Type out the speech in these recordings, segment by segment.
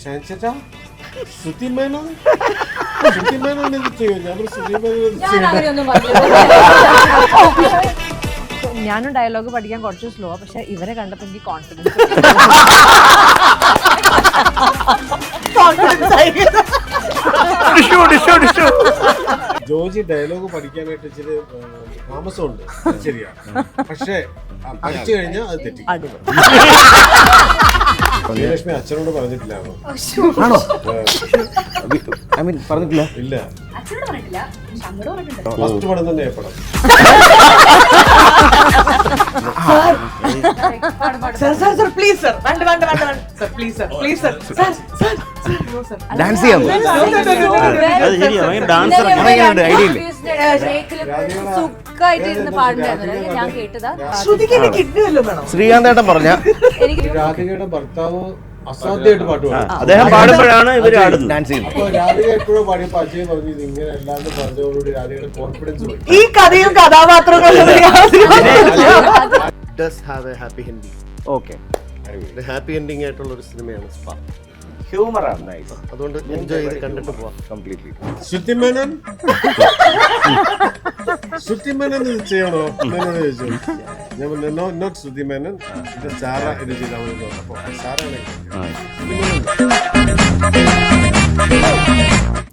ഷാൻചേട്ടാ ശ്രുതി മേനോൻ ഇത് ചെയ്യും. ഞാൻ ശ്രുതി മേനോൻ ഞാനും ഡയലോഗ് പഠിക്കാൻ കുറച്ച് സ്ലോ, പക്ഷെ ഇവരെ കണ്ടപ്പോ എനിക്ക് കോൺഫിഡൻസ്. ജോജി ഡയലോഗ് പഠിക്കാനായിട്ട് ഇച്ചിരി താമസമുണ്ട്, ശരിയാ. പക്ഷേ പഠിച്ചു കഴിഞ്ഞാൽ അത് തെറ്റി. ലക്ഷ്മി അച്ഛനോട് പറഞ്ഞിട്ടില്ലാണോ? പറഞ്ഞിട്ടില്ല. ഇല്ല, ഫസ്റ്റ് പടം തന്നെ പടം. ഡാൻസ് ചെയ്യാൻ സുഖമായിട്ടിരുന്ന് പാടുണ്ടായിരുന്നു. ഞാൻ കേട്ടതാ. ശ്രീകാന്തേട്ടൻ പറഞ്ഞ രാധികയുടെ ഭർത്താവ് അസാധ്യമായിട്ട് പാട്ട് പാടും. അദ്ദേഹം പാടുമ്പോഴാണ് ഇവര് ഡാൻസ് ചെയ്യുന്നത്. അപ്പൊ രാധിക എപ്പോഴും പാടിയപ്പോ അജയ് പറഞ്ഞു ഇത് ഇങ്ങനെ അല്ലാണ്ട് പറഞ്ഞതോടുകൂടി രാധികയുടെ കോൺഫിഡൻസ് പോയി. ഈ കഥയും കഥാപാത്രങ്ങളും ഹാപ്പി എൻഡിങ് ആയിട്ടുള്ള ഒരു സിനിമയാണ് സ്പാ. ഹ്യൂമറാണ്, നൈസ്. അതുകൊണ്ട് എൻജോയ് ചെയ്ത് കണ്ടിട്ട് പോവാം. കംപ്ലീറ്റ്ലി. ശ്രുതി മേനോൻ ഇത് ചെയ്യണോ എന്നോട് ചോദിച്ചു. ഞാൻ പറഞ്ഞു നോട്ട് ശ്രുതി മേനോൻ, ഇത് സാറ ഇത് ചെയ്താൽ അപ്പൊ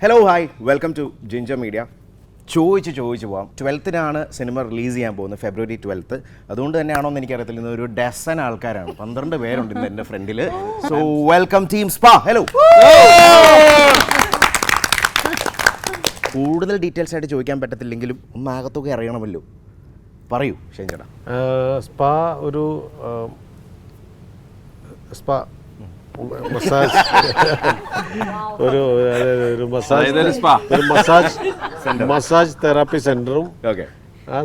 hello, hi, welcome to Ginger Media. ചോദിച്ചു പോവാം. 12-നാണ് സിനിമ റിലീസ് ചെയ്യാൻ പോകുന്നത്, February 12. അതുകൊണ്ട് തന്നെയാണോ എന്ന് എനിക്കറിയത്തില്ല. ഇന്ന് ഒരു ഡസൻ ആൾക്കാരാണ്, 12 പേരുണ്ട് ഇന്ന് എൻ്റെ ഫ്രണ്ടിൽ. So welcome team spa. Hello. കൂടുതൽ ഡീറ്റെയിൽസ് ആയിട്ട് ചോദിക്കാൻ പറ്റത്തില്ലെങ്കിലും ഒന്ന് ആകത്തൊക്കെ അറിയണമല്ലോ. പറയൂ ഷെഞ്ചേട്ടാ. സ്പാ ഒരു സ്പാ മസാജ് ഒരു മസാജ് തെറാപ്പി സെന്ററും ആ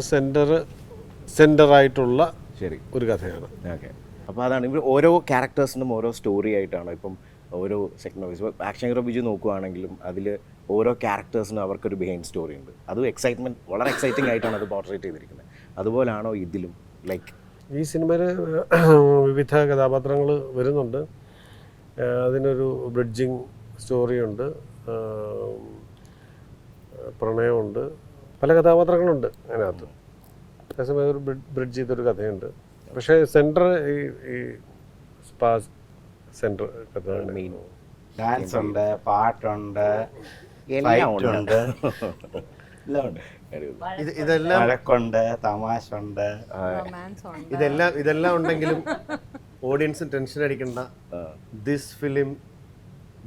സെന്ററായിട്ടുള്ള ശരി ഒരു കഥയാണ്. ഓക്കെ. അപ്പോൾ അതാണ് ഇവർ ഓരോ ക്യാരക്ടേഴ്സിനും ഓരോ സ്റ്റോറി ആയിട്ടാണ്. ഇപ്പം ഓരോ സെഗ്മെന്റ് ഇപ്പോൾ ആക്ഷൻ ഹീറോ ബിജു നോക്കുകയാണെങ്കിലും അതിൽ ഓരോ ക്യാരക്ടേഴ്സിനും അവർക്കൊരു ബിഹൈൻഡ് സ്റ്റോറി ഉണ്ട്. അത് എക്സൈറ്റ്മെന്റ്, വളരെ എക്സൈറ്റിംഗ് ആയിട്ടാണ് അത് പോർട്രേറ്റ് ചെയ്തിരിക്കുന്നത്. അതുപോലാണോ ഇതിലും? ലൈക്ക് ഈ സിനിമയിൽ വിവിധ കഥാപാത്രങ്ങൾ വരുന്നുണ്ട്. അതിനൊരു ബ്രിഡ്ജിങ് സ്റ്റോറിയുണ്ട്, പ്രണയമുണ്ട്, പല കഥാപാത്രങ്ങളുണ്ട് അതിനകത്ത്. അതേസമയം ഒരു ബ്രിഡ്ജ് ചെയ്തൊരു കഥയുണ്ട്. പക്ഷേ സെൻറ്റർ ഈ സ്പാ സെൻറ്റർ കഥ. ഡാൻസ് ഉണ്ട്, പാട്ടുണ്ട്, ഇതെല്ലാം വഴക്കുണ്ട്, തമാശ ഉണ്ട്. ഇതെല്ലാം ഉണ്ടെങ്കിലും ഓഡിയൻസിന് ടെൻഷൻ അടിക്കേണ്ട. This film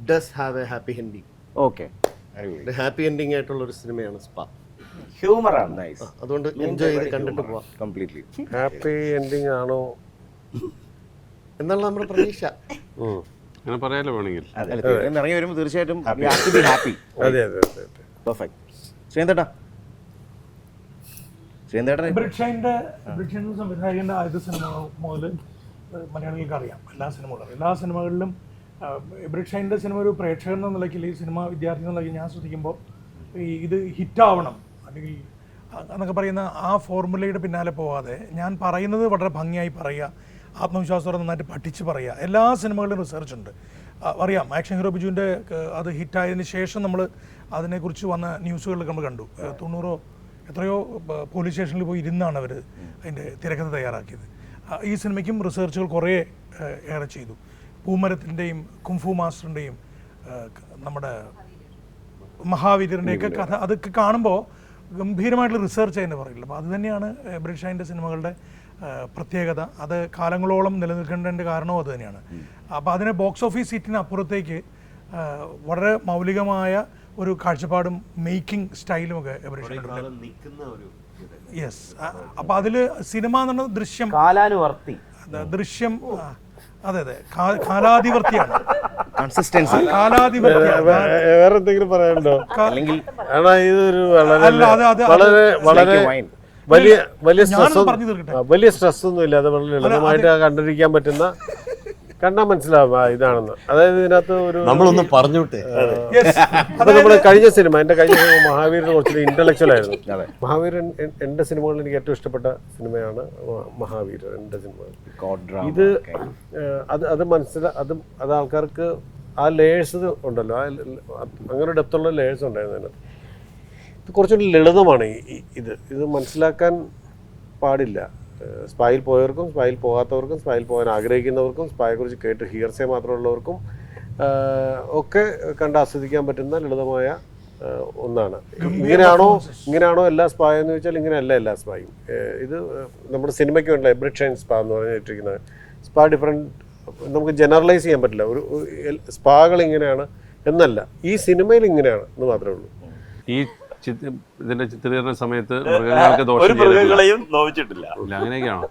does have A happy ending. Okay. Happy ending ആയിട്ടുള്ള ഒരു സിനിമയാണ് സ്പാ. ഹ്യൂമറാണ്, നൈസ്. അതുകൊണ്ട് എൻജോയ് ചെയ്ത് കണ്ടിട്ട് പോവാം. കംപ്ലീറ്റ്ലി. ഹാപ്പി എൻഡിങ് ആണോ എന്നുള്ള നമ്മുടെ പ്രതീക്ഷ. അങ്ങനെ പറയാലോ വേണമെങ്കിൽ. ഇറങ്ങി വരുമ്പോൾ തീർച്ചയായിട്ടും ഹാപ്പി. അതെ. പെർഫെക്റ്റ്. ശ്രീന്തേട്ടാ. ബ്രിഡ്ഷൈൻ്റെ സംവിധായകൻ്റെ ആദ്യത്തെ സിനിമ മുതൽ മലയാളികൾക്ക് അറിയാം. എല്ലാ സിനിമകളിലും ബ്രിഡ്ഷൈൻ്റെ സിനിമ ഒരു പ്രേക്ഷകൻ എന്ന നിലയ്ക്ക്, ഈ സിനിമ വിദ്യാർത്ഥി എന്ന നിലയ്ക്ക് ഞാൻ ശ്രദ്ധിക്കുമ്പോൾ ഇത് ഹിറ്റാവണം അല്ലെങ്കിൽ എന്നൊക്കെ പറയുന്ന ആ ഫോർമുലയുടെ പിന്നാലെ പോകാതെ ഞാൻ പറയുന്നത് വളരെ ഭംഗിയായി പറയുക, ആത്മവിശ്വാസത്തോടെ നന്നായിട്ട് പഠിച്ച് പറയുക. എല്ലാ സിനിമകളിലും റിസർച്ച് ഉണ്ട്. അറിയാം, ആക്ഷൻ ഹീറോ ബിജുവിൻ്റെ അത് ഹിറ്റായതിന് ശേഷം നമ്മൾ അതിനെക്കുറിച്ച് വന്ന ന്യൂസുകളിലൊക്കെ നമ്മൾ കണ്ടു. 90 എത്രയോ പോലീസ് സ്റ്റേഷനിൽ പോയി ഇരുന്നാണ് അവർ അതിൻ്റെ തിരക്കഥ തയ്യാറാക്കിയത്. ഈ സിനിമയ്ക്കും റിസർച്ചുകൾ കുറേ ഏറെ ചെയ്തു. പൂമരത്തിൻ്റെയും കുംഫു മാസ്റ്ററിൻ്റെയും നമ്മുടെ മഹാവീരൻ്റെയൊക്കെ കഥ അതൊക്കെ കാണുമ്പോൾ ഗംഭീരമായിട്ടുള്ള റിസർച്ച് എന്ന് പറയില്ല. അപ്പോൾ അത് തന്നെയാണ് ബ്രിഡ്ഷൈൻ്റെ സിനിമകളുടെ പ്രത്യേകത. അത് കാലങ്ങളോളം നിലനിൽക്കേണ്ടതിൻ്റെ കാരണവും അത് തന്നെയാണ്. അപ്പോൾ അതിനെ ബോക്സ് ഓഫീസ് സീറ്റിന് അപ്പുറത്തേക്ക് വളരെ മൗലികമായ ഒരു കാഴ്ചപ്പാടും മേക്കിംഗ് സ്റ്റൈലും ഒക്കെ യെസ്. അപ്പോൾ അതിൽ സിനിമ എന്നുള്ള ദൃശ്യം കാലാനുവർത്തി, ദൃശ്യം അതെ കാലാധിപത്യമാണ്. വേറെ എന്തെങ്കിലും പറയാനുണ്ടോ? ഇതൊരു വളരെ വലിയ സ്ട്രെസ് ഒന്നും ഇല്ല. അത് വളരെ ലളിതമായിട്ട് കണ്ടിരിക്കാൻ പറ്റുന്ന, കണ്ടാൽ മനസ്സിലാവും ഇതാണെന്ന്. അതായത് ഇതിനകത്ത് ഒരു നമ്മളൊന്ന് പറഞ്ഞോട്ടെ. നമ്മള് കഴിഞ്ഞ സിനിമ മഹാവീരനെ കുറച്ച് ഇന്റലക്ച്വൽ ആയിരുന്നു. മഹാവീരൻ എൻ്റെ സിനിമകളിൽ എനിക്ക് ഏറ്റവും ഇഷ്ടപ്പെട്ട സിനിമയാണ് മഹാവീരൻ. എൻ്റെ സിനിമ ഇത് അത് ആൾക്കാർക്ക് ആ ലേയേഴ്സ് ഉണ്ടല്ലോ, അങ്ങനെ ഡെപ്തുള്ള ലേയേഴ്സ് ഉണ്ടായിരുന്നു അതിനകത്ത്. ഇത് കുറച്ചുകൂടി ലളിതമാണ് ഇത് മനസ്സിലാക്കാൻ പാടില്ല. സ്പായിൽ പോയവർക്കും സ്പായിൽ പോകാത്തവർക്കും സ്പായിൽ പോകാൻ ആഗ്രഹിക്കുന്നവർക്കും സ്പായെക്കുറിച്ച് കേട്ട് ഹിയർസേ മാത്രമുള്ളവർക്കും ഒക്കെ കണ്ട് ആസ്വദിക്കാൻ പറ്റുന്ന ലളിതമായ ഒന്നാണ്. ഇങ്ങനെയാണോ എല്ലാ സ്പാ എന്ന് ചോദിച്ചാൽ ഇങ്ങനെയല്ല എല്ലാ സ്പായും. ഇത് നമ്മുടെ സിനിമയ്ക്ക് വേണ്ട എബ്രിഷൻ സ്പാ എന്ന് പറഞ്ഞിട്ടിരിക്കുന്നത് സ്പാ ഡിഫറെൻറ്റ്, നമുക്ക് ജനറലൈസ് ചെയ്യാൻ പറ്റില്ല. ഒരു സ്പാകൾ ഇങ്ങനെയാണ് എന്നല്ല, ഈ സിനിമയിൽ ഇങ്ങനെയാണ് എന്ന് മാത്രമേ ഉള്ളൂ. ഈ ഇതിന്റെ ചിത്രീകരണ സമയത്ത് മൃഗങ്ങൾക്ക് ദോഷം നോവിച്ചിട്ടില്ല. അങ്ങനെയൊക്കെയാണോ?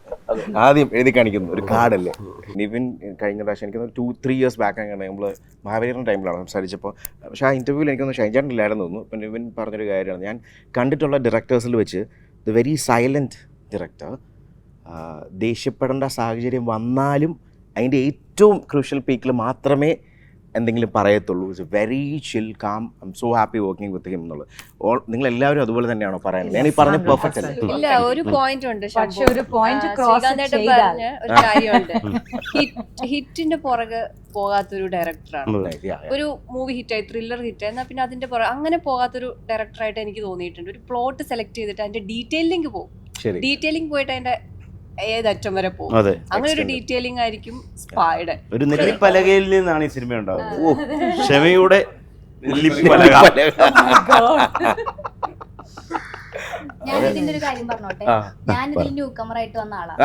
ആദ്യം എഴുതി കാണിക്കുന്നു ഒരു കാർഡല്ലേ. നിവിൻ കഴിഞ്ഞ പ്രാവശ്യം എനിക്കൊന്ന് 2-3 years ബാക്ക് അങ്ങനെ നമ്മൾ മഹാബലിപുരം ടൈമിലാണ് സംസാരിച്ചപ്പോൾ. പക്ഷേ ആ ഇൻ്റർവ്യൂവിൽ എനിക്കൊന്ന് ഷൈൻചാൻ ഇല്ലായിരുന്നു തോന്നുന്നു. ഇപ്പം നിവിൻ പറഞ്ഞൊരു കാര്യമാണ്, ഞാൻ കണ്ടിട്ടുള്ള ഡയറക്ടേഴ്സിൽ വെച്ച് ദ വെരി സൈലൻറ്റ് ഡയറക്ടർ. ദേഷ്യപ്പെടേണ്ട സാഹചര്യം വന്നാലും അതിൻ്റെ ഏറ്റവും ക്രൂഷ്യൽ പീക്കിൽ മാത്രമേ എന്തെങ്കിലും പറയത്തുള്ളൂ. It's very chill calm. I M so happy working with him എന്നുള്ളത്. നിങ്ങൾ എല്ലാവരും അതുപോലെ തന്നെയാണോ പറയുന്നത്? ഞാൻ ഈ പറഞ്ഞ പെർഫെക്റ്റ് അല്ല. ഇല്ല, ഒരു പോയിന്റ് ഉണ്ട്. പക്ഷെ ഒരു പോയിന്റ് ക്രോസ് പറഞ്ഞ ഒരു കാര്യമുണ്ട്. ഹിറ്റിന്റെ പുറകെ പോകാത്തൊരു ഡയറക്ടറാണ്. ഒരു മൂവി ഹിറ്റായി, ത്രില്ലർ ഹിറ്റായി, എന്നാൽ പിന്നെ അതിന്റെ പുറകെ അങ്ങനെ പോകാത്തൊരു ഡയറക്ടറായിട്ട് എനിക്ക് തോന്നിയിട്ടുണ്ട്. ഒരു പ്ലോട്ട് സെലക്ട് ചെയ്തിട്ട് അതിന്റെ ഡീറ്റെയിലിംഗ് പോകും. ഡീറ്റെയിലിംഗ് പോയിട്ട് അതിന്റെ ഏതറ്റം വരെ പോകും. അങ്ങനെ ഒരു ഡീറ്റെയിലിംഗ് ആയിരിക്കും സ്പായുടെ. ഒരു നെല്ലിപ്പലകയിൽ നിന്നാണ് ഈ സിനിമ ഉണ്ടാവുന്നത്. ക്ഷമയുടെ നെല്ലിപ്പലക. ഞാൻ ഇതിന്റെ ഒരു കാര്യം പറഞ്ഞോട്ടെ. ഞാൻ ഇതിൽ ന്യൂ കമർ ആയിട്ട് വന്ന ആളാണ്.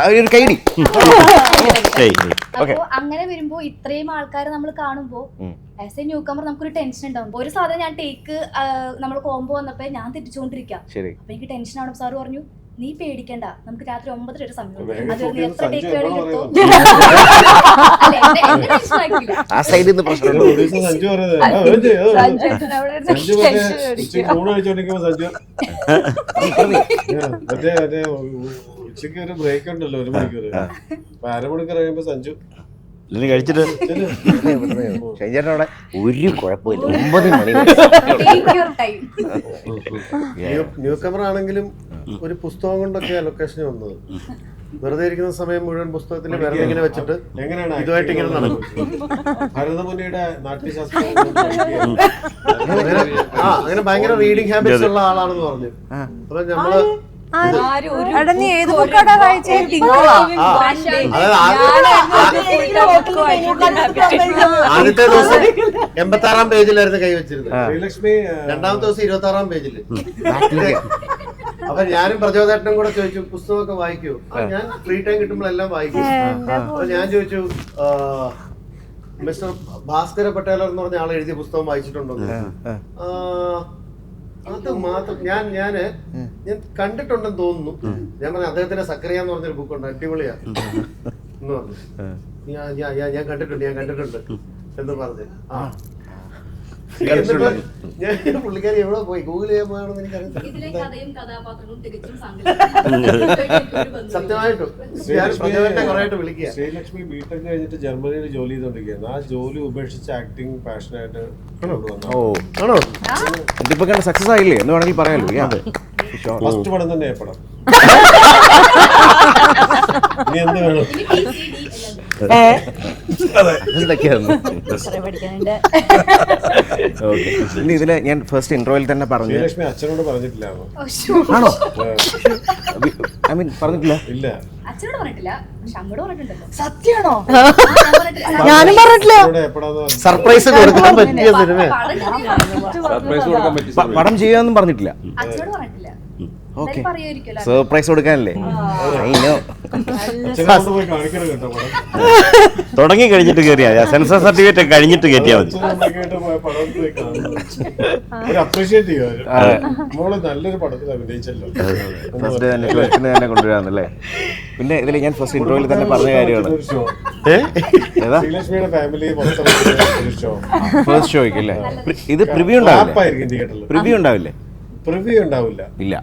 അപ്പൊ അങ്ങനെ വരുമ്പോ ഇത്രയും ആൾക്കാരെ നമ്മൾ കാണുമ്പോ ആസ് എ ന്യൂ കമർ നമുക്കൊരു ടെൻഷൻ ഉണ്ടാവും. ഒരു സാധനം ഞാൻ ടേക്ക് നമ്മൾ കോമ്പോ വന്നപ്പോ ഞാൻ തെറ്റിച്ചുകൊണ്ടിരിക്കാം. അപ്പൊ എനിക്ക് ടെൻഷൻ ആണ്. സാറ് പറഞ്ഞു, നീ പേടിക്കണ്ട, നമുക്ക് രാത്രി 9 സമയം അത് നീ എത്ര ടേക്ക് വേണമെങ്കിൽ എടുത്തോ. ഉച്ചക്ക് ഒരു ബ്രേക്ക് ഉണ്ടല്ലോ, 1 മണിക്കൂർ. 1/2 മണിക്കൂർ കഴിയുമ്പോ സഞ്ജു കഴിച്ചിട്ട് ഷൈൻചേട്ടനോടെ ഒരു കുഴപ്പമില്ല, 9 മണി. ന്യൂ കമർ ആണെങ്കിലും ഒരു പുസ്തകം കൊണ്ടൊക്കെ ലൊക്കേഷനിൽ വന്നത്. വെറുതെ ഇരിക്കുന്ന സമയം മുഴുവൻ പുസ്തകത്തിൽ വെറുതെ ഇങ്ങനെ വെച്ചിട്ട് എങ്ങനെയാണ് ഇതുമായിട്ട് ഇങ്ങനെ നടക്കും. ഭരതമുനിയുടെ നാട്യശാസ്ത്രം അങ്ങനെ ഭയങ്കര റീഡിങ് ഹാബിറ്റ്സ് ഉള്ള ആളാണെന്ന് പറഞ്ഞു. അപ്പൊ നമ്മള് ആദ്യത്തെ ദിവസം 86-ാം പേജിലായിരുന്നു കൈവച്ചിരുന്നത്. ശ്രീലക്ഷ്മി 2ാമത്തെ ദിവസം 26-ാം പേജില്. അപ്പൊ ഞാനും പ്രചോദേട്ടനും കൂടെ ചോദിച്ചു, പുസ്തകമൊക്കെ വായിക്കൂ? ഞാൻ ഫ്രീ ടൈം കിട്ടുമ്പോഴെല്ലാം വായിക്കും. അപ്പൊ ഞാൻ ചോദിച്ചു, മിസ്റ്റർ ഭാസ്കര പട്ടേലർ എന്ന് പറഞ്ഞ ആൾ എഴുതിയ പുസ്തകം വായിച്ചിട്ടുണ്ടോ? അത് മാത്രം ഞാൻ കണ്ടിട്ടുണ്ടെന്ന് തോന്നുന്നു. ഞാൻ പറഞ്ഞു, അദ്ദേഹത്തിന്റെ സക്കറിയ എന്ന് പറഞ്ഞൊരു ബുക്കുണ്ട്, അടിപൊളിയാ എന്ന് പറഞ്ഞു. ഞാൻ കണ്ടിട്ടുണ്ട് എന്ന് പറഞ്ഞു. ഞാൻ പുള്ളിക്കാരി എവിടെ പോയി ഗൂഗിൾ ചെയ്യാമെന്ന് എനിക്കറിയാം. സത്യമായിട്ടും ഞാൻ വിളിക്കുക. ശ്രീലക്ഷ്മി ബിടെക് കഴിഞ്ഞിട്ട് ജർമ്മനിയിൽ ജോലി ചെയ്തോണ്ടിരിക്കുകയാണ്. ആ ജോലി ഉപേക്ഷിച്ച് ആക്ടിങ് പാഷനായിട്ട് ഇതിപ്പോ സക്സസ് ആയില്ലേ എന്ന് വേണമെങ്കിൽ പറയാലോ. ഫസ്റ്റ് പടം തന്നെ പടം. ഇനി എന്ത് വേണം? ഇനി ഇതില് ഞാൻ ഫസ്റ്റ് ഇൻട്രോയിൽ തന്നെ പറഞ്ഞു. ശ്രീലക്ഷ്മി അച്ഛനോട് പറഞ്ഞിട്ടില്ലാണോ? ആണോ? ഐ മീൻ പറഞ്ഞിട്ടില്ല. ഇല്ല, അച്ഛനോട് പറഞ്ഞിട്ടില്ല, പക്ഷെ അങ്ങോട്ട് പറഞ്ഞിട്ടുണ്ടല്ലോ. സത്യമാണോ? ഞാനും പറഞ്ഞിട്ടില്ല. സർപ്രൈസ് കൊടുക്കാൻ പറ്റിയ സിനിമ. സർപ്രൈസ് കൊടുക്കാൻ പറ്റിയ പടം ചെയ്യാന്നും പറഞ്ഞിട്ടില്ല. അച്ഛനോട് പറഞ്ഞിട്ടില്ല. സർപ്രൈസ് കൊടുക്കാനല്ലേ? തുടങ്ങി കഴിഞ്ഞിട്ട് കയറിയാ സെൻസർ സർട്ടിഫിക്കറ്റ് കഴിഞ്ഞിട്ട് കയറ്റിയാൽ മതി. ഫസ്റ്റ് തന്നെ കൊണ്ടുവരാന്നല്ലേ. പിന്നെ ഇതിൽ ഞാൻ ഫസ്റ്റ് ഇന്റർവ്യൂവിൽ തന്നെ പറഞ്ഞ കാര്യമാണ്. ഫസ്റ്റ് ഷോയ്ക്കല്ലേ? ഇത് പ്രിവ്യൂ ഉണ്ടാവില്ലേ? പ്രിവ്യൂ ഉണ്ടാവില്ലേ? പ്രിവ്യൂ ഉണ്ടാവില്ല. ഇല്ല.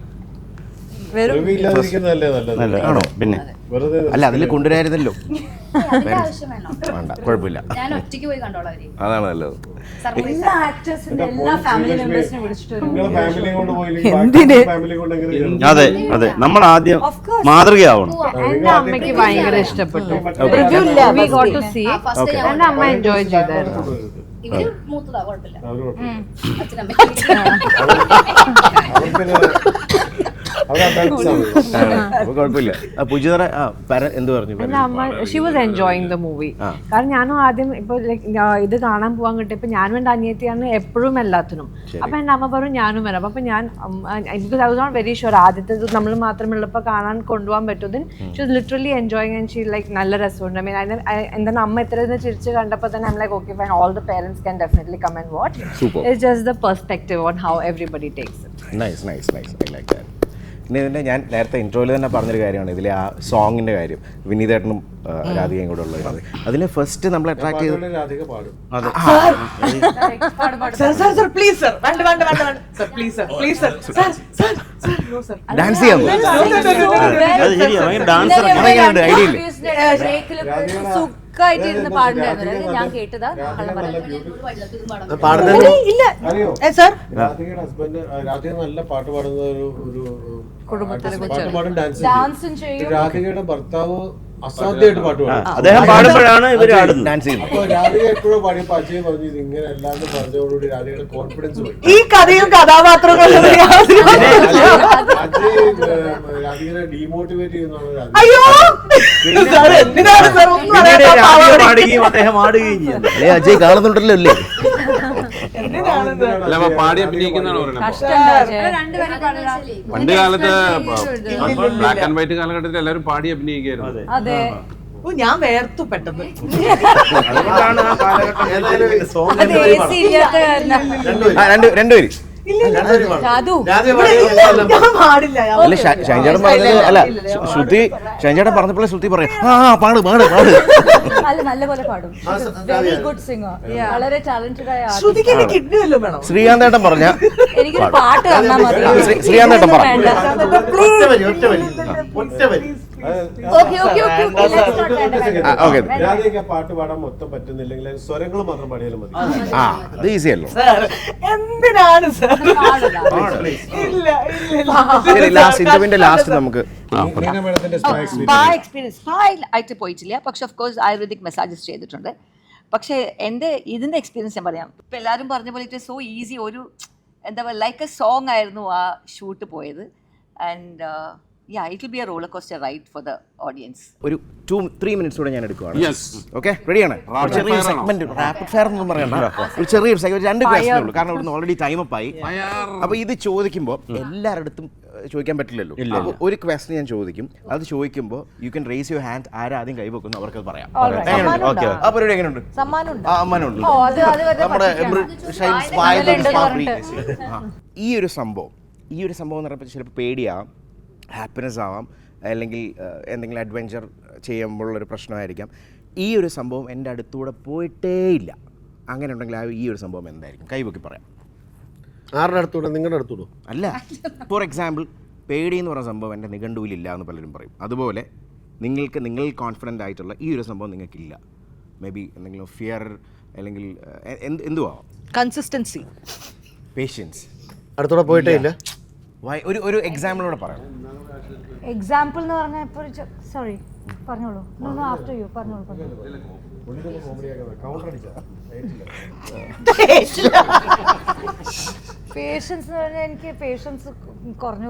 ആണോ? പിന്നെ അല്ല, അതിൽ കൊണ്ടുവരായിരുന്നല്ലോ. ആവശ്യം വേണോ? വേണ്ട, കുഴപ്പമില്ല. ഞാൻ ഒറ്റയ്ക്ക് പോയി കണ്ടോളാം. അതാണ് നല്ലത്. എല്ലാ ആക്ടേഴ്സിന്റെ എല്ലാ ഫാമിലി മെമ്പേഴ്സിനെ വിളിച്ചിട്ട് അതെ അതെ, നമ്മൾ ആദ്യം മാതൃകയാവണം. എന്റെ അമ്മയ്ക്ക് ഭയങ്കര ഇഷ്ടപ്പെട്ടു. എന്റെ അമ്മ എൻജോയ് ചെയ്തായിരുന്നു. ഇവര് മൂത്തതാ കുഴപ്പമില്ല. അവര് കുഴപ്പമില്ല. അച്ഛനമ്മ അപ്പോൾ കുഴപ്പമില്ല. പൂജിതറ എന്ത് പറഞ്ഞു? എൻ്റെ അമ്മ she was enjoying the movie. കാരണം ഞാനും ആദ്യം ഇപ്പോൾ ഇത് കാണാൻ പോകാൻ കിട്ടിയപ്പോൾ ഞാനും എൻ്റെ അനിയത്തിയാണ് എപ്പോഴും എല്ലാത്തിനും. അപ്പം എൻ്റെ അമ്മ പറഞ്ഞു ഞാനും വരാം. അപ്പം ഞാൻ because I was not very sure ആദ്യത്തെ നമ്മൾ മാത്രമുള്ളപ്പോൾ കാണാൻ കൊണ്ടുപോകാൻ പറ്റും. She was literally enjoying and she like നല്ല രസമുണ്ട്. ഐ മീൻ എന്താണ് അമ്മ എത്ര ചിരിച്ച് കണ്ടപ്പോൾ തന്നെ I like okay fine, all the parents can definitely come and watch. It's just the perspective on how everybody takes it. Nice nice nice, I like that. പിന്നെ ഇതിൻ്റെ ഞാൻ നേരത്തെ ഇൻട്രോയിൽ തന്നെ പറഞ്ഞൊരു കാര്യമാണ് ഇതിലെ ആ സോങ്ങിൻ്റെ കാര്യം. വിനീതേട്ടനും രാധികയും കൂടെ ഉള്ളത്. അതിൽ ഫസ്റ്റ് നമ്മൾ അട്രാക്ട് ചെയ്ത് രാധിക പാടും. അതെ ഡാൻസ് ചെയ്യാൻ ഡാൻസർ അങ്ങനെയുണ്ട് ഐഡിയ ഇല്ലേ? സുഖമായിട്ടിരുന്ന് പാടുണ്ടായിരുന്നു. ഞാൻ കേട്ടതാ. പാടുന്നത് ഇല്ല അറിയോ? സാർ രാധികയുടെ ഹസ്ബൻഡ്, രാധിക നല്ല പാട്ട് പാടുന്ന ഒരു കുടുംബത്തിലെ പാട്ട് പാടും, ഡാൻസും ഡാൻസും ചെയ്യും. രാധികയുടെ ഭർത്താവ് അസാധ്യമായിട്ട് പാട്ട് പാടും. അദ്ദേഹം പാടുമ്പോഴാണ് ഇവർ ആടുന്നത്. ഡാൻസ് ചെയ്യുന്നു. അപ്പൊ രാധിക എപ്പോഴും പാടിയപ്പോ അജയ് പറഞ്ഞു ഇത് ഇങ്ങനെ അല്ലാണ്ട് പറഞ്ഞതോടുകൂടി രാധികയുടെ കോൺഫിഡൻസ് പോയി. ഈ കഥയും കഥാപാത്രങ്ങളും അജയ് രാധികനെ ഡീമോട്ടിവേറ്റ് ചെയ്യുന്നതാണ് രാധിക. അയ്യോ സാർ എന്തിനാണ് സാർ ഒന്നും പിന്നീട് അറിയാത്ത രാധിക പാവാടി. പാടുകയും അദ്ദേഹം ആടുകയും ചെയ്യുന്നു. അല്ലേ അജയ് കാണുന്നുണ്ടല്ലോ അല്ലേ? അല്ല അപ്പൊ പാടി അഭിനയിക്കുന്നതാണ് പറയുന്നത്. പണ്ട് കാലത്ത് ബ്ലാക്ക് ആൻഡ് വൈറ്റ് കാലഘട്ടത്തിൽ എല്ലാവരും പാടി അഭിനയിക്കായിരുന്നു. അതെ. ഓ ഞാൻ വേർത്തു പെട്ടെന്ന്. അതുകൊണ്ടാണ് ആ കാലഘട്ടം അത് AC ഇല്ലാത്ത കാരണം. രണ്ടുപേര് രാധു ഞാൻ പാടില്ല. അല്ല ഷൈൻചേട്ടൻ പറഞ്ഞത് അല്ല ശ്രുതി ഷൈൻചേട്ടൻ പറഞ്ഞപ്പോഴേ ശ്രുതി പറയാം പാട് പാട് പാട്. അല്ല നല്ലപോലെ പാടും. Very good singer. വളരെ ടാലന്റഡ് ആയ ആർട്ടിസ്റ്റ്. ശ്രുതിക്ക് എന്നെ കിഡ്നി വല്ലതും വേണോ? ശ്രീകാന്തേട്ടൻ പറഞ്ഞ എനിക്കൊരു പാട്ട് തന്നാ മതി. ശ്രീകാന്തേട്ടൻ പറ. ഓക്കെ രാധിക പാട്ട് പാടാൻ മൊത്തം പറ്റുന്നില്ലെങ്കിൽ സ്വരങ്ങൾ മാത്രം പാടിയാലും മതി. ആ അത് ഈസി അല്ലോ. എന്തിനാണ് സാർ? ഇല്ല ശരി, ലാസ്റ്റ് ഇന്റർവ്യൂവിന്റെ ലാസ്റ്റ് നമുക്ക് ഇങ്ങനെ മേഡത്തിന്റെ സ്പാ സ്പാ എക്സ്പീരിയൻസ് സ്പാ ആയിട്ട് പോയിട്ടില്ല. പക്ഷെ ഓഫ് കോഴ്സ് ആയുർവേദിക് മസാജസ് ചെയ്തിട്ടുണ്ട്. പക്ഷേ എൻ്റെ ഇതിൻ്റെ എക്സ്പീരിയൻസ് ഞാൻ പറയാം. ഇപ്പം എല്ലാവരും പറഞ്ഞ പോലെ ഇറ്റ് സോ ഈസി. ഒരു എന്താ പറയുക ലൈക്ക് എ സോങ് ആയിരുന്നു ആ ഷൂട്ട് പോയത്. And it will be A roller coaster ride for the audience. ഒരു 2-3 മിനിറ്റ്സ് കൂടെ ഞാൻ എടുക്കുവാണ്. Yes. ഓക്കെ റെഡിയാണ്? Rapid ചെറിയ fire ആണോ? സെഗ്മെന്റ്, റാപ്പിഡ് ഫയർ ഒന്നും പറയണ്ട. ഒരു ചെറിയൊരു സെഗ്മെന്റ്, 2 ക്വസ്റ്റ്യൻ ഉള്ളൂ. കാരണം ഇവിടുന്ന് ഓൾറെഡി ടൈം അപ്പ് ആയി. അപ്പോൾ ഇത് ചോദിക്കുമ്പോൾ എല്ലാവരുടെ അടുത്തും ചോദിക്കാൻ പറ്റില്ലല്ലോ. അപ്പോൾ ഒരു ക്വസ്റ്റ്യൻ ഞാൻ ചോദിക്കും. അത് ചോദിക്കുമ്പോൾ you can raise your hand. ആരാദ്യം കൈവെക്കുന്നു അവർക്ക് പറയാം. ഓക്കെ ആ പരിപാടി എങ്ങനെയുണ്ട്? സമ്മാനമുണ്ട്. നമ്മുടെ ഈ ഒരു സംഭവം എന്ന് പറയുമ്പോൾ ചിലപ്പോൾ പേടിയാവാം, ഹാപ്പിനെസ് ആവാം, അല്ലെങ്കിൽ എന്തെങ്കിലും അഡ്വഞ്ചർ ചെയ്യുമ്പോഴുള്ളൊരു പ്രശ്നമായിരിക്കാം. ഈ ഒരു സംഭവം എൻ്റെ അടുത്തൂടെ പോയിട്ടേ ഇല്ല. അങ്ങനെ ഉണ്ടെങ്കിൽ ഈ ഒരു സംഭവം എന്തായിരിക്കും? കൈവക്കി പറയാം. ആരുടെ അടുത്തൂടെ? നിങ്ങളുടെ അടുത്തൂടോ? അല്ല, ഫോർ എക്സാമ്പിൾ പേടി എന്ന് പറയുന്ന സംഭവം എൻ്റെ നിഘണ്ടുവിലില്ല എന്ന് പലരും പറയും. അതുപോലെ നിങ്ങൾ കോൺഫിഡൻ്റ് ആയിട്ടുള്ള ഈ ഒരു സംഭവം നിങ്ങൾക്കില്ല. മേ ബി എന്തെങ്കിലും ഫിയർ അല്ലെങ്കിൽ എന്തുവാ? Consistency, patients. അടുത്തൂടെ പോയിട്ടേ ഇല്ല. ഒരു എക്സാമ്പിളോടെ പറയാം. എക്സാമ്പിൾ എന്ന് പറഞ്ഞാൽ ഇപ്പോൾ സോറി പറഞ്ഞോളൂ. ആഫ്റ്റർ യു പറഞ്ഞോളൂ. പേഷ്യൻസ് എന്ന് പറഞ്ഞാൽ എനിക്ക് പേഷ്യൻസ് കുറഞ്ഞു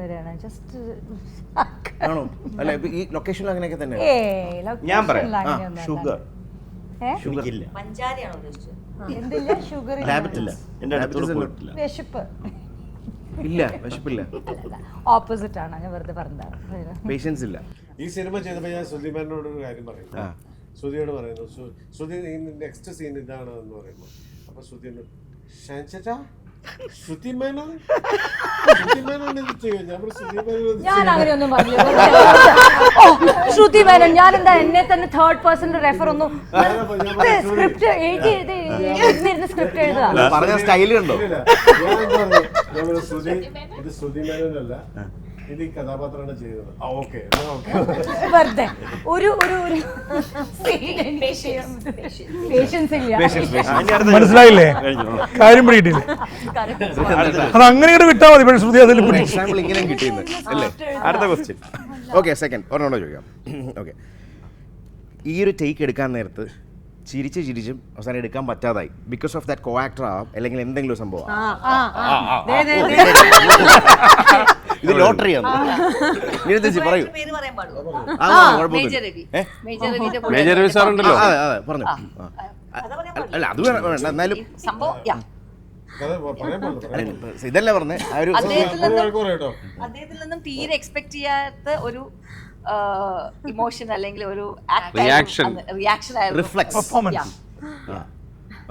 വരികയാണ്. ജസ്റ്റ് ആണോ? അല്ല ഈ ലൊക്കേഷനിൽ അങ്ങനെയൊക്കെ തന്നെ. ഞാൻ പറയാം. ഷുഗർ ഇല്ല. എന്തില്ല? ഷുഗർ ഹാബിറ്റില്ല. എൻ്റെ അടുത്തോട്ട് പോയിട്ടില്ല. വിശപ്പില്ല. ഓപ്പോസിറ്റ് ആണ്. ഞാൻ വെറുതെ പറഞ്ഞതാണ്. പേഷ്യൻസ് ഇല്ല. ഈ സിനിമ ചെയ്തപ്പോൾ ഞാൻ ശ്രുതിമാനോട് ഒരു കാര്യം പറയുന്നു. ശ്രുതിയോട് പറയുന്നു, ശ്രുതി നെക്സ്റ്റ് സീൻ ഇതാണ് എന്ന് പറയുമ്പോൾ അപ്പൊ ശ്രുതി ഞാൻ അങ്ങനെയൊന്നും പറഞ്ഞില്ല. ശ്രുതി മേനോൻ ഞാൻ എന്താ എന്നെ തന്നെ തേർഡ് പേഴ്സൺ റെഫർ ഒന്നും സ്ക്രിപ്റ്റ് സ്ക്രിപ്റ്റ് എഴുതുക പറഞ്ഞ സ്റ്റൈൽ കണ്ടോ? ഇത് ശ്രുതി മേനോനല്ല, ഇത് ഈ കഥാപാത്രമാണ് ചെയ്തത്. വെറുതെ ഒരു പേഷ്യൻസ് ഇല്ല. മനസ്സിലായില്ലേ? കാര്യം പിടിയിട്ടില്ലേ? അത് അങ്ങനെ വിട്ടാൽ മതി. പക്ഷേ ശ്രുതി അതിൽ എക്സാമ്പിൾ ഇങ്ങനെയും കിട്ടിയെന്ന് അല്ലേ? അടുത്ത ക്വസ്റ്റ്യൻ. ഓക്കെ സെക്കൻഡ് ഒരെണ്ണം ചോദിക്കാം. ഓക്കെ ഈ ഒരു ടേക്ക് എടുക്കാൻ നേരത്ത് ചിരിച്ചും അവസാനം എടുക്കാൻ പറ്റാതായി because of that co actor ആവാം അല്ലെങ്കിൽ എന്തെങ്കിലും സംഭവം ഇത് ലോട്ടറിയാണ് പറയൂ. Major Ravi major Ravi sir ഉണ്ടല്ലോ. അതെ പറഞ്ഞു. അല്ല അത് വേണ്ട, എന്നാലും സംഭവം ഇതല്ല പറഞ്ഞേ. ആ ഒരു അദ്ദേഹത്തിൽ നിന്നും തീരെ എക്സ്പെക്ട് ചെയ്യാത്ത ഒരു ഇമോഷൻ അല്ലെങ്കിൽ ഒരു റിയാക്ഷൻ ആയിരുന്നു. Reflex performance.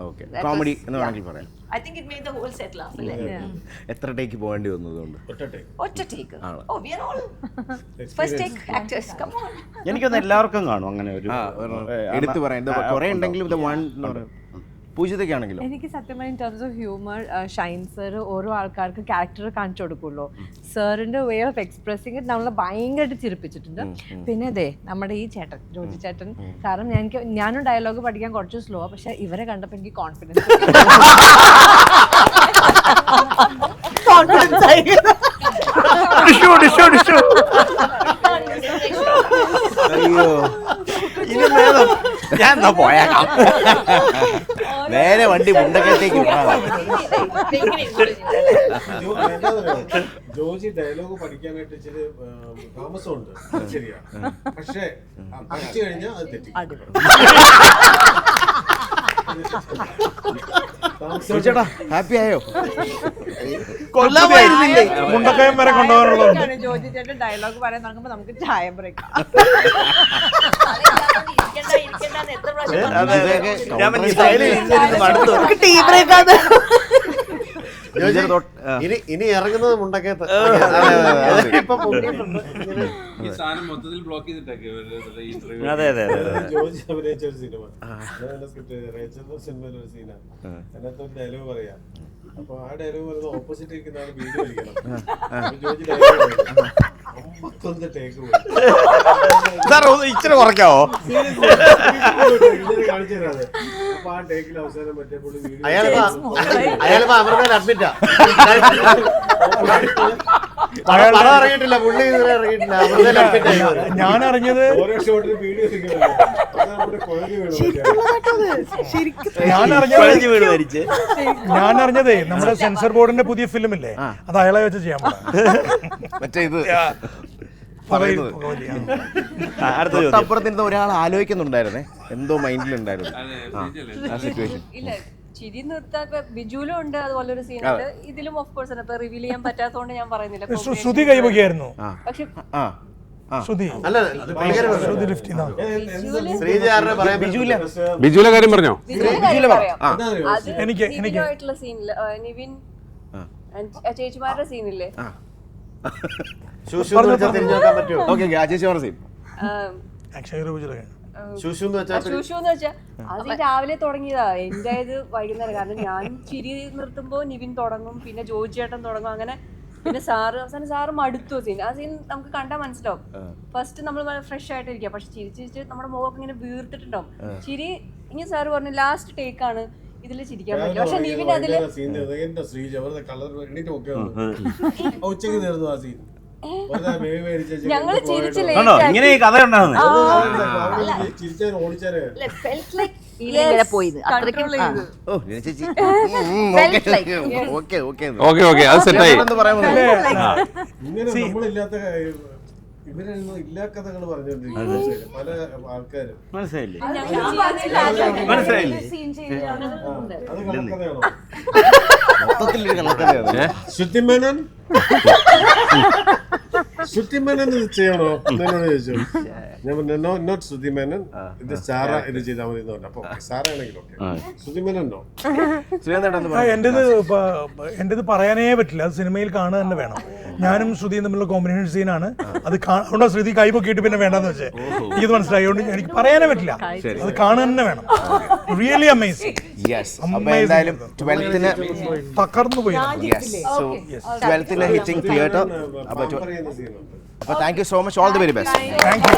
ഓക്കെ, കോമഡി എന്ന് വേണമെങ്കിൽ പറയാം. I think it made the whole set laugh. എത്ര ടേക്ക് പോകേണ്ടി വന്നതുകൊണ്ട് ഒറ്റ take. Oh, we are all first take actors. Come on. എനിക്കൊന്ന് എല്ലാവർക്കും കാണും അങ്ങനെ ഒരു എടുത്തു പറയാം. കുറെ ഉണ്ടെങ്കിലും ഇത് വൺ എന്ന് പറയാം. പൂജിതയ്ക്കാണെങ്കിലും എനിക്ക് സത്യം പറഞ്ഞാൽ in terms of humour Shine sir ഓരോ ആൾക്കാർക്ക് ക്യാരക്ടർ കാണിച്ചു കൊടുക്കുമല്ലോ. സാറിന്റെ വേ ഓഫ് എക്സ്പ്രസിങ് നമ്മളെ ഭയങ്കരമായിട്ട് ചിരിപ്പിച്ചിട്ടുണ്ട്. പിന്നെ അതെ നമ്മുടെ ഈ ചേട്ടൻ ജോജി ചേട്ടൻ, കാരണം ഞാനും ഡയലോഗ് പഠിക്കാൻ കുറച്ച് സ്ലോ, പക്ഷെ ഇവരെ കണ്ടപ്പോൾ എനിക്ക് കോൺഫിഡൻസ് അയ്യോ ഞാൻ എന്നാ പോയേക്കാം. നേരെ വണ്ടി മുണ്ടക്കത്തേക്ക് ജോജി ഡയലോഗ് പഠിക്കാനായിട്ട് ഇച്ചിരി താമസമുണ്ട്, ശരിയാ. പക്ഷേ പഠിച്ചു കഴിഞ്ഞാൽ അത് തെറ്റി. ചേട്ടാ ഹാപ്പി ആയോ? മുണ്ടക്കയം വരെ കൊണ്ടുപോകാനുള്ളത്. ജോജി ചേട്ടൻ ഡയലോഗ് പറയാൻ തുടങ്ങുമ്പോൾ നമുക്ക് ചായ ബ്രേക്ക്. ഇനി ഇറങ്ങുന്നത് മുണ്ടക്കയത്ത്. ഈ സാധനം മൊത്തത്തിൽ ബ്ലോക്ക് ചെയ്തിട്ടൊക്കെ അതെ അതെ ജോജി അഭിനയിച്ച ഒരു സിനിമ, റേച്ചലിന്റെ സിനിമയിൽ ഒരു സീനാണ്. അതിനകത്ത് ഒരു ഡയലോഗ് പറയാം. അപ്പൊ ആ ഡയലോഗ് പറയുന്നത് ഓപ്പോസിറ്റ് ഇരിക്കുന്ന ആൾ വീഡിയോ വലിക്കണം. ജോജി ഡയലോഗ് 51 ടേക്ക് പോയി. ഇച്ചിരി കുറയ്ക്കാവോ? കാണിച്ചു തരാതെ. അപ്പൊ ആ ടേക്കിൽ അവസാനം മറ്റേ പുള്ളി വീഡിയോ അയാളിപ്പോ അവരുടെ അഡ്മിറ്റാ. പടം ഇറങ്ങിയിട്ടില്ല, പുള്ളി ഇതുവരെ ഇറങ്ങിയിട്ടില്ല. ഞാൻ അറിഞ്ഞത് ഓരോ ഷോട്ടിൽ വീഡിയോ ഞാൻ അറിഞ്ഞതേ നമ്മുടെ സെൻസർ ബോർഡിന്റെ പുതിയ ഫിലിം ഇല്ലേ, അത് അയാളെ വെച്ച് ചെയ്യാൻ മറ്റേ ഇത് അപ്പുറത്തിരുന്ന ഒരാൾ ആലോചിക്കുന്നുണ്ടായിരുന്നേ, എന്തോ മൈൻഡിലുണ്ടായിരുന്നു ആ സിറ്റുവേഷൻ. ഇല്ല, ചിരി നിർത്താൻ ബിജുലും ഉണ്ട് അതുപോലെ ഒരു സീനുണ്ട്. ഇതിലും ഓഫ് കോഴ്സ് ഇപ്പൊ റിവീൽ ചെയ്യാൻ പറ്റാത്തതുകൊണ്ട് ഞാൻ പറയുന്നില്ല. ശ്രുതി കൈവകയായിരുന്നു. പക്ഷെ ശ്രുതി ബിജുവിലെ കാര്യം പറഞ്ഞോ? നിവിനുമായിട്ടുള്ള സീനില് നിവിൻ ചേച്ചിമാരുടെ സീനില്ലേ, ശൂഷു എന്ന് വെച്ചാ അത് രാവിലെ തുടങ്ങിയതാ. എന്റെ ഇത് വൈകുന്നേരം. കാരണം ഞാൻ ചിരി നിർത്തുമ്പോ നിവിൻ തുടങ്ങും, പിന്നെ ജോജി ചേട്ടൻ തുടങ്ങും, അങ്ങനെ പിന്നെ അവസാനം സാറ് മടുത്തു സീൻ. ആ സീൻ നമുക്ക് കണ്ടാൽ മനസ്സിലാവും. ഫസ്റ്റ് നമ്മൾ ഫ്രഷ് ആയിട്ടിരിക്കുക, പക്ഷെ ചിരിച്ചിട്ട് നമ്മുടെ മുഖമൊക്കെ ഇങ്ങനെ വീർത്തിട്ടുണ്ടാവും. ചിരി ഇങ്ങനെ സാറ് പറഞ്ഞു ലാസ്റ്റ് ടേക്കാണ് ഇതില് ചിരിക്കാൻ പറ്റില്ല. പക്ഷെ നിവിൻ അതില് ഞങ്ങള് ചിരിച്ചില്ലേ ഇങ്ങനെ കഥ ഉണ്ടാവുന്നത്. ഇവരൊന്നും ഇല്ലാ കഥകൾ പറഞ്ഞോണ്ടിരിക്കുന്നത് പല ആൾക്കാരും. മനസ്സിലായില്ലേ? അത് കള്ളക്കഥയാണോ? മൊത്തത്തിലൊരു കള്ളക്കഥയാണ്. ശ്രുതിമേനൻ ചെയ്യണോ എന്നോട് ചോദിച്ചു. ഞാൻ പറഞ്ഞു നോട്ട് ശ്രുതിമേനൻ, ഇത് സാറ ഇത് ചെയ്താൽ മതി എന്ന് പറഞ്ഞു. അപ്പൊ സാറ ആണെങ്കിലും ശ്രുതിമേനോ എന്റേത് പറയാനേ പറ്റില്ല. അത് സിനിമയിൽ കാണുക തന്നെ വേണം. ഞാനും ശ്രുതിയും തമ്മിലുള്ള കോമ്പിനേഷൻ സീനാണ് അത്. അതുകൊണ്ടാ ശ്രുതി കൈ പൊക്കിയിട്ട് പിന്നെ വേണ്ടെന്ന് വെച്ചേ. എനിക്കത് മനസ്സിലായതുകൊണ്ട് എനിക്ക് പറയാനേ പറ്റില്ല. അത് കാണുക തന്നെ വേണം. Really amazing. തകർന്നു പോയി. 12th hitting theatre. അപ്പോൾ thank you so much. All the very best. Thank U.